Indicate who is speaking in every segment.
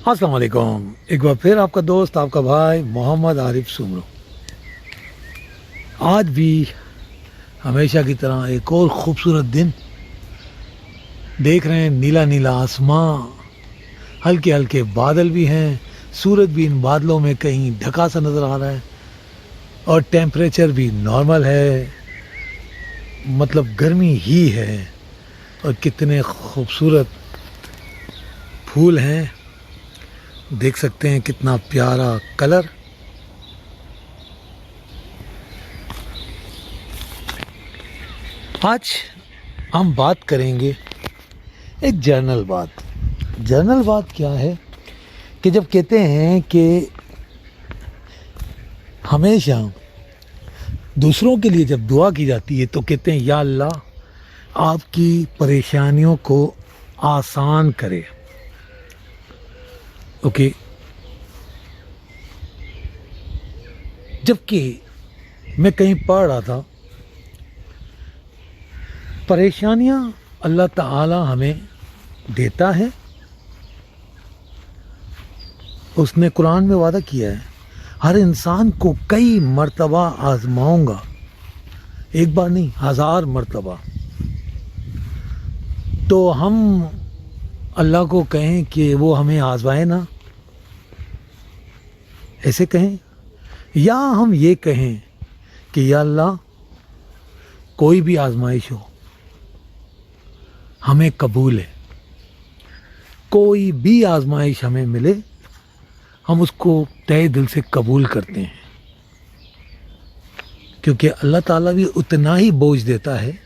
Speaker 1: अस्सलाम वालेकुम। एक बार फिर आपका दोस्त आपका भाई मोहम्मद आरिफ सुमरो आज भी हमेशा की तरह एक और ख़ूबसूरत दिन देख रहे हैं। नीला नीला आसमां, हल्के हल्के बादल भी हैं, सूरज भी इन बादलों में कहीं ढका सा नज़र आ रहा है और टेम्परेचर भी नॉर्मल है, मतलब गर्मी ही है। और कितने खूबसूरत फूल हैं, देख सकते हैं कितना प्यारा कलर। आज हम बात करेंगे एक जर्नल बात क्या है कि जब कहते हैं कि हमेशा दूसरों के लिए जब दुआ की जाती है तो कहते हैं या अल्लाह आपकी परेशानियों को आसान करे। ओके, जबकि मैं कहीं पढ़ रहा था, परेशानियां अल्लाह ताला हमें देता है। उसने कुरान में वादा किया है, हर इंसान को कई मर्तबा आजमाऊंगा, एक बार नहीं 1000 मर्तबा। तो हम अल्लाह को कहें कि वो हमें आजमाए ना, ऐसे कहें, या हम ये कहें कि या अल्लाह कोई भी आजमाइश हो हमें कबूल है। कोई भी आजमाइश हमें मिले हम उसको तहे दिल से कबूल करते हैं, क्योंकि अल्लाह ताला भी उतना ही बोझ देता है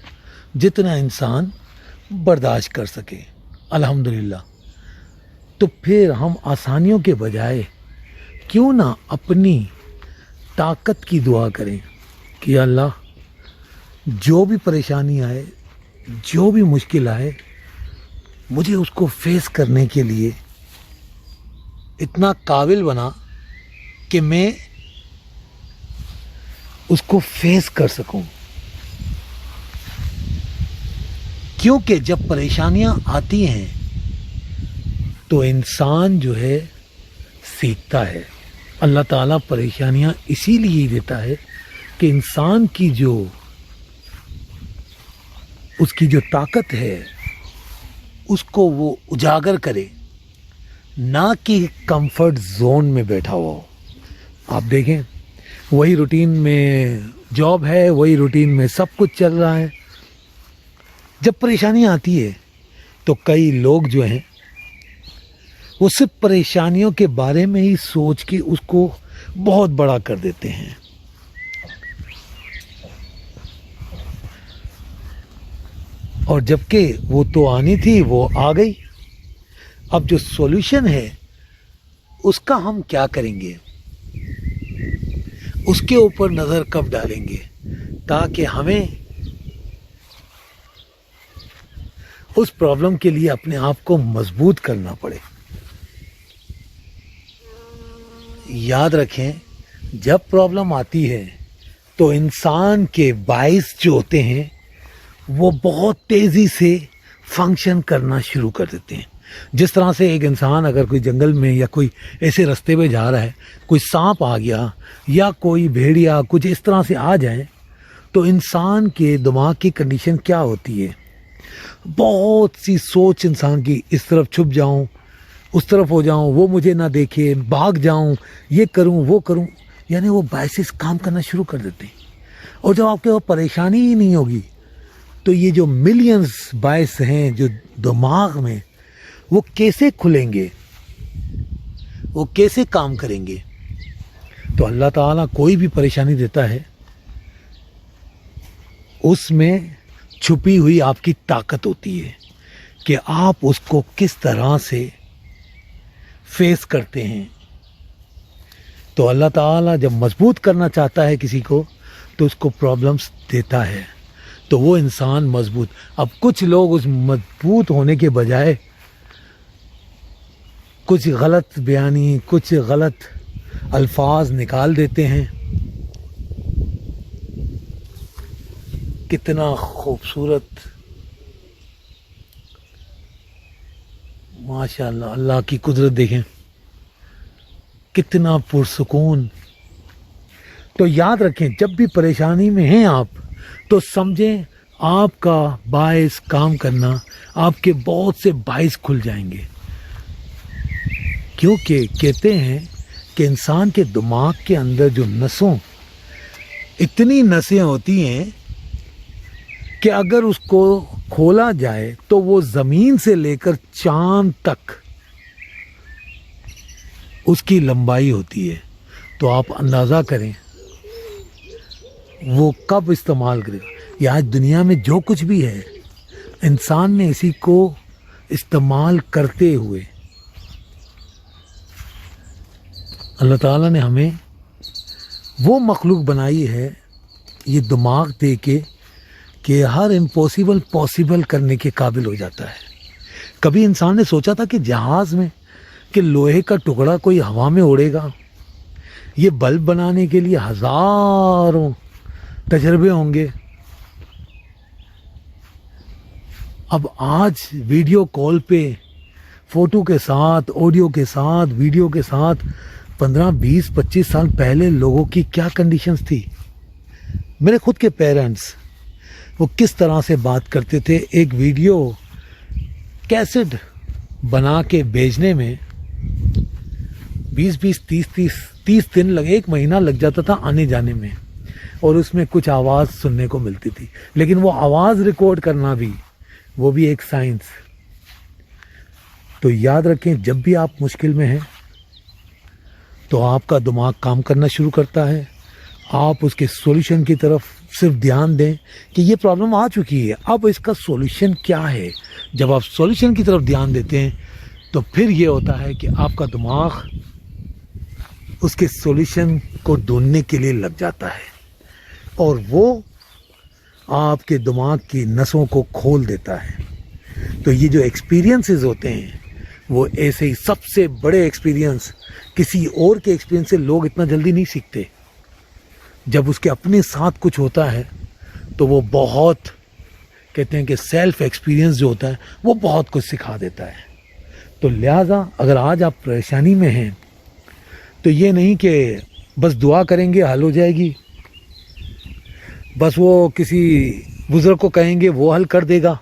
Speaker 1: जितना इंसान बर्दाश्त कर सके। अल्हम्दुलिल्लाह। तो फिर हम आसानियों के बजाय क्यों ना अपनी ताकत की दुआ करें कि अल्लाह जो भी परेशानी आए, जो भी मुश्किल आए, मुझे उसको फेस करने के लिए इतना काबिल बना कि मैं उसको फेस कर सकूं। क्योंकि जब परेशानियां आती हैं तो इंसान जो है सीखता है। अल्लाह ताला परेशानियां इसीलिए ही देता है कि इंसान की उसकी जो ताकत है उसको वो उजागर करे, ना कि कंफर्ट जोन में बैठा हुआ हो। आप देखें, वही रूटीन में जॉब है, वही रूटीन में सब कुछ चल रहा है। जब परेशानी आती है तो कई लोग जो हैं वो सिर्फ परेशानियों के बारे में ही सोच के उसको बहुत बड़ा कर देते हैं। और जबकि वो तो आनी थी, वो आ गई। अब जो सॉल्यूशन है उसका हम क्या करेंगे, उसके ऊपर नज़र कब डालेंगे ताकि हमें उस प्रॉब्लम के लिए अपने आप को मजबूत करना पड़े। याद रखें, जब प्रॉब्लम आती है तो इंसान के बाइस जो होते हैं वो बहुत तेज़ी से फंक्शन करना शुरू कर देते हैं। जिस तरह से एक इंसान अगर कोई जंगल में या कोई ऐसे रास्ते पे जा रहा है, कोई सांप आ गया या कोई भेड़िया कुछ इस तरह से आ जाए, तो इंसान के दिमाग की कंडीशन क्या होती है, बहुत सी सोच इंसान की, इस तरफ छुप जाऊं, उस तरफ हो जाऊं, वो मुझे ना देखे, भाग जाऊं, ये करूं वो करूं, यानी वो बायसेस काम करना शुरू कर देते हैं। और जब आपके पास परेशानी ही नहीं होगी तो ये जो मिलियंस बायस हैं जो दिमाग में, वो कैसे खुलेंगे, वो कैसे काम करेंगे। तो अल्लाह ताला कोई भी परेशानी देता है उसमें छुपी हुई आपकी ताकत होती है कि आप उसको किस तरह से फेस करते हैं। तो अल्लाह ताला जब मजबूत करना चाहता है किसी को तो उसको प्रॉब्लम्स देता है, तो वो इंसान मजबूत। अब कुछ लोग उस मजबूत होने के बजाय कुछ गलत बयानी, कुछ गलत अल्फाज निकाल देते हैं। कितना खूबसूरत माशाल्लाह, अल्लाह की कुदरत देखें। कितना पुरसुकून। तो याद रखें, जब भी परेशानी में हैं आप, तो समझें आपका बाइस काम करना, आपके बहुत से बाइस खुल जाएंगे। क्योंकि कहते हैं कि इंसान के दिमाग के अंदर जो नसों, इतनी नसें होती हैं कि अगर उसको खोला जाए तो वो ज़मीन से लेकर चांद तक उसकी लंबाई होती है। तो आप अंदाज़ा करें वो कब इस्तेमाल करेगा। ये आज दुनिया में जो कुछ भी है, इंसान ने इसी को इस्तेमाल करते हुए अल्लाह ताला ने हमें वो मखलूक बनाई है, ये दिमाग दे के कि हर इम्पॉसिबल पॉसिबल करने के काबिल हो जाता है। कभी इंसान ने सोचा था कि जहाज़ में कि लोहे का टुकड़ा कोई हवा में उड़ेगा? ये बल्ब बनाने के लिए हज़ारों तजर्बे होंगे। अब आज वीडियो कॉल पे फ़ोटो के साथ, ऑडियो के साथ, वीडियो के साथ 15, 20, 25 साल पहले लोगों की क्या कंडीशंस थी। मेरे खुद के पेरेंट्स वो किस तरह से बात करते थे, एक वीडियो कैसेट बना के भेजने में 20-20, 30 दिन लगे, 1 महीना लग जाता था आने जाने में, और उसमें कुछ आवाज़ सुनने को मिलती थी। लेकिन वो आवाज़ रिकॉर्ड करना भी, वो भी एक साइंस। तो याद रखें, जब भी आप मुश्किल में हैं तो आपका दिमाग काम करना शुरू करता है। आप उसके सॉल्यूशन की तरफ सिर्फ ध्यान दें कि ये प्रॉब्लम आ चुकी है, अब इसका सॉल्यूशन क्या है। जब आप सॉल्यूशन की तरफ ध्यान देते हैं तो फिर ये होता है कि आपका दिमाग उसके सॉल्यूशन को ढूंढने के लिए लग जाता है, और वो आपके दिमाग की नसों को खोल देता है। तो ये जो एक्सपीरियंसेस होते हैं, वो ऐसे ही सबसे बड़े एक्सपीरियंस, किसी और के एक्सपीरियंस से लोग इतना जल्दी नहीं सीखते। जब उसके अपने साथ कुछ होता है तो वो बहुत, कहते हैं कि सेल्फ एक्सपीरियंस जो होता है वो बहुत कुछ सिखा देता है। तो लिहाजा अगर आज आप परेशानी में हैं तो ये नहीं कि बस दुआ करेंगे हल हो जाएगी, बस वो किसी बुजुर्ग को कहेंगे वो हल कर देगा।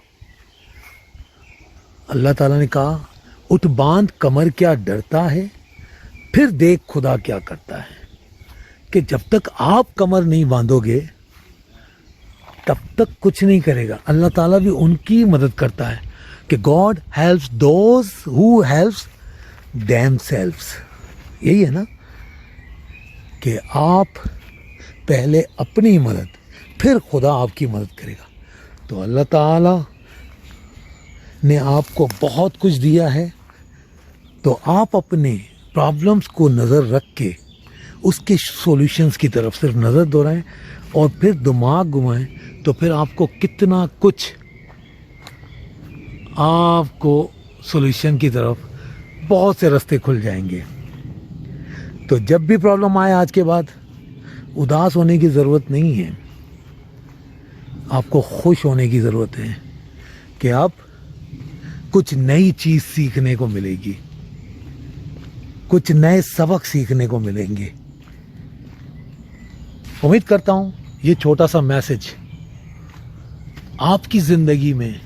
Speaker 1: अल्लाह ताला ने कहा, उठ बांध कमर क्या डरता है, फिर देख खुदा क्या करता है। कि जब तक आप कमर नहीं बांधोगे तब तक कुछ नहीं करेगा। अल्लाह ताला भी उनकी मदद करता है कि God helps those who helps themselves. यही है ना कि आप पहले अपनी मदद, फिर खुदा आपकी मदद करेगा। तो अल्लाह ताला ने आपको बहुत कुछ दिया है, तो आप अपने प्रॉब्लम्स को नज़र रख के उसके सॉल्यूशंस की तरफ सिर्फ नज़र दौड़ाएं और फिर दिमाग घुमाएं, तो फिर आपको कितना कुछ, आपको सॉल्यूशन की तरफ बहुत से रास्ते खुल जाएंगे। तो जब भी प्रॉब्लम आए आज के बाद, उदास होने की ज़रूरत नहीं है, आपको खुश होने की ज़रूरत है कि अब कुछ नई चीज़ सीखने को मिलेगी, कुछ नए सबक सीखने को मिलेंगे। उम्मीद करता हूँ ये छोटा सा मैसेज आपकी ज़िंदगी में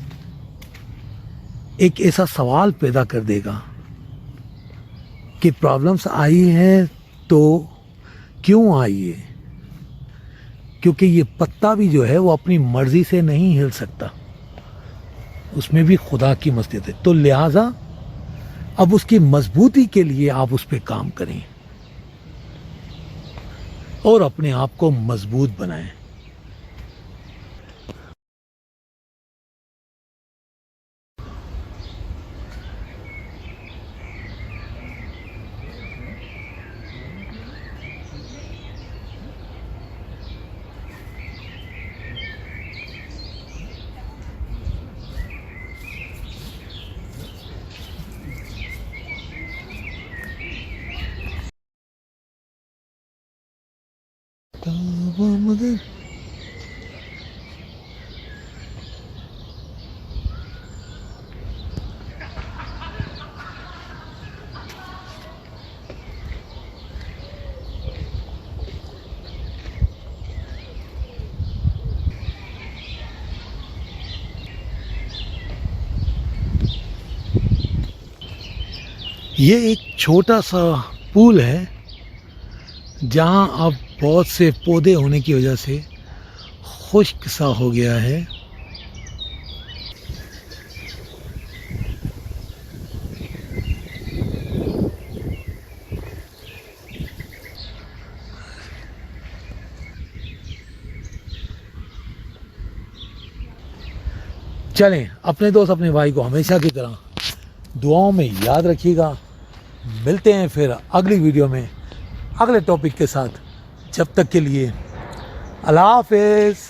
Speaker 1: एक ऐसा सवाल पैदा कर देगा कि प्रॉब्लम्स आई हैं तो क्यों आई है। क्योंकि ये पत्ता भी जो है वो अपनी मर्ज़ी से नहीं हिल सकता, उसमें भी खुदा की मस्जिद है। तो लिहाजा अब उसकी मजबूती के लिए आप उस पर काम करें और अपने आप को मजबूत बनाएं। یہ ایک چھوٹا سا پول ہے جہاں اب بہت سے پودے ہونے کی وجہ سے خشک سا ہو گیا ہے. چلیں اپنے دوست اپنے بھائی کو ہمیشہ کی طرح دعاؤں میں یاد رکھیے گا. ملتے ہیں پھر اگلی ویڈیو میں اگلے ٹاپک کے ساتھ. جب تک کے لیے اللہ حافظ.